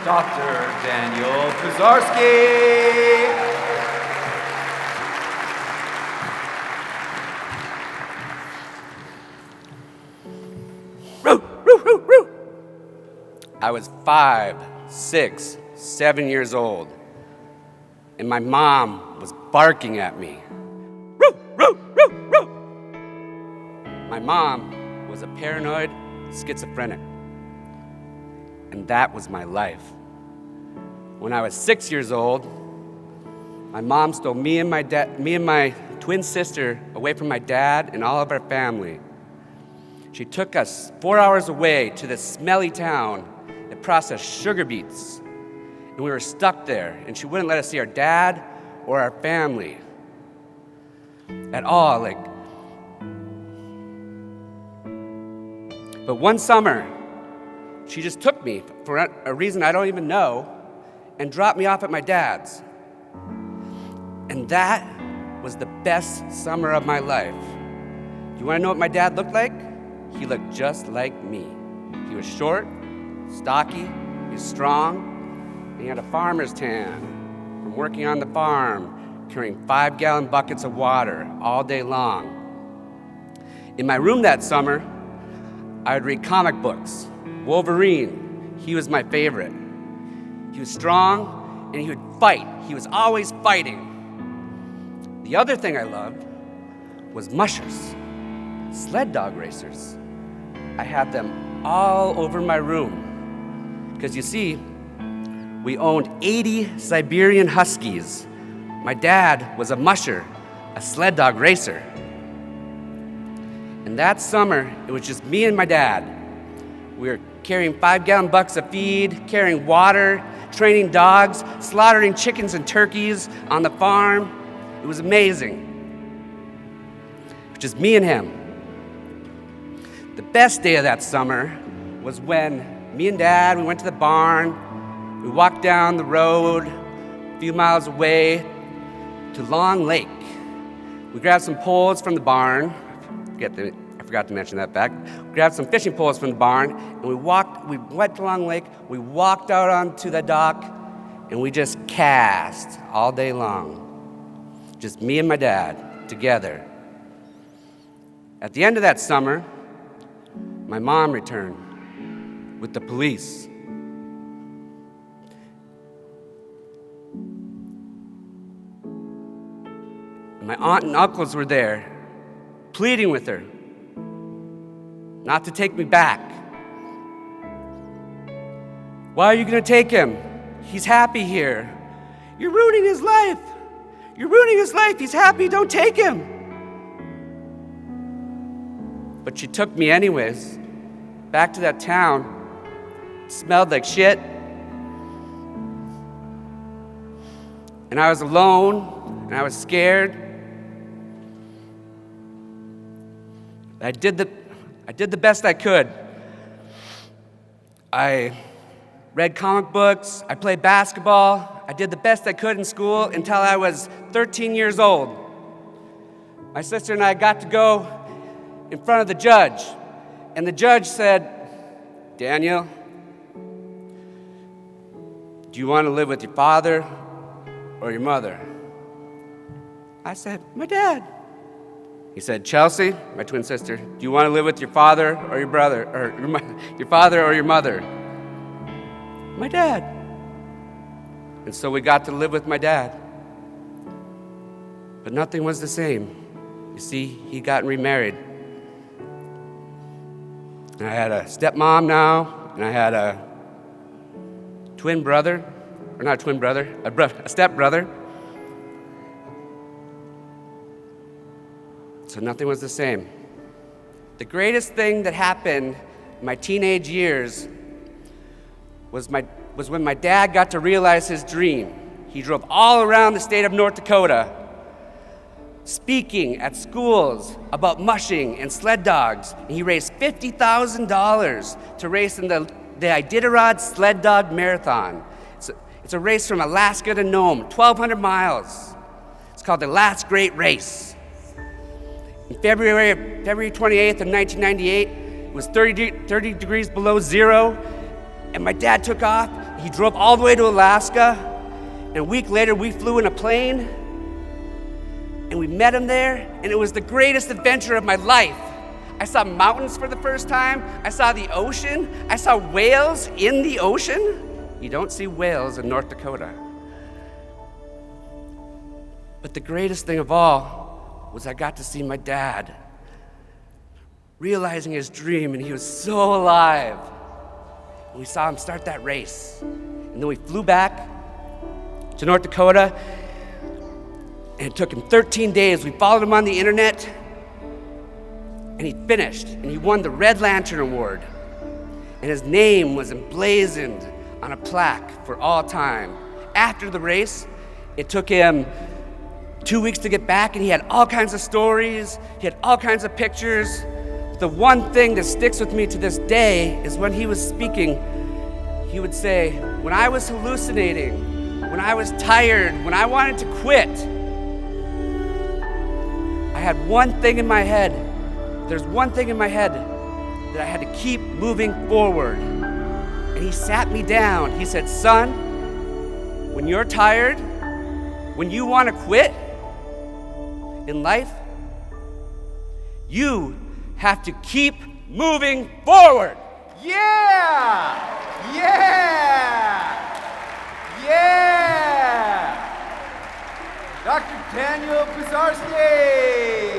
Dr. Daniel Pizarski. I was 5, 6, 7 years old, and my mom was barking at me. My mom was a paranoid schizophrenic, and that was my life. When I was 6 years old, my mom stole me and my twin sister away from my dad and all of our family. She took us 4 hours away to this smelly town that processed sugar beets, and we were stuck there, and she wouldn't let us see our dad or our family at all. But one summer, she just took me for a reason I don't even know and dropped me off at my dad's. And that was the best summer of my life. You want to know what my dad looked like? He looked just like me. He was short, stocky, he was strong, and he had a farmer's tan from working on the farm, carrying 5-gallon buckets of water all day long. In my room that summer, I would read comic books. Wolverine, he was my favorite. He was strong, and he would fight. He was always fighting. The other thing I loved was mushers, sled dog racers. I had them all over my room. Because you see, we owned 80 Siberian Huskies. My dad was a musher, a sled dog racer. And that summer, it was just me and my dad. We were carrying 5-gallon buckets of feed, carrying water, training dogs, slaughtering chickens and turkeys on the farm. It was amazing. It was just me and him. The best day of that summer was when me and Dad, we went to the barn, we walked down the road a few miles away to Long Lake. We grabbed some poles from the barn. I forgot to mention that fact. We grabbed some fishing poles from the barn, and we went to Long Lake, we walked out onto the dock, and we just cast all day long. Just me and my dad together. At the end of that summer, my mom returned with the police. My aunt and uncles were there, pleading with her not to take me back. Why are you going to take him? He's happy here. You're ruining his life. You're ruining his life. He's happy. Don't take him. But she took me anyways, back to that town. It smelled like shit. And I was alone, and I was scared. I did the best I could. I read comic books, I played basketball, I did the best I could in school until I was 13 years old. My sister and I got to go in front of the judge, and the judge said, "Daniel, do you want to live with your father or your mother?" I said, "My dad." He said, "Chelsea, my twin sister, do you want to live with your father or your brother, or your father or your mother?" "My dad." And so we got to live with my dad. But nothing was the same. You see, he'd gotten remarried. And I had a stepmom now, and I had a twin brother, or not a twin brother, a stepbrother. So nothing was the same. The greatest thing that happened in my teenage years was when my dad got to realize his dream. He drove all around the state of North Dakota, speaking at schools about mushing and sled dogs. And he raised $50,000 to race in the Iditarod Sled Dog Marathon. It's a race from Alaska to Nome, 1,200 miles. It's called the Last Great Race. In February 28th of 1998, it was 30 degrees below zero, and my dad took off. he drove all the way to Alaska, and a week later we flew in a plane, and we met him there, and it was the greatest adventure of my life. I saw mountains for the first time. I saw the ocean. I saw whales in the ocean. You don't see whales in North Dakota. But the greatest thing of all was I got to see my dad, realizing his dream, and he was so alive. And we saw him start that race. And then we flew back to North Dakota, and it took him 13 days. We followed him on the internet, and he finished, and he won the Red Lantern Award. And his name was emblazoned on a plaque for all time. After the race, it took him 2 weeks to get back, and he had all kinds of stories, he had all kinds of pictures. The one thing that sticks with me to this day is when he was speaking, he would say, when I was hallucinating, when I was tired, when I wanted to quit, I had one thing in my head. There's one thing in my head that I had to keep moving forward. And he sat me down. He said, son, when you're tired, when you want to quit in life, you have to keep moving forward. Yeah! Yeah! Yeah! Dr. Daniel Pizarski!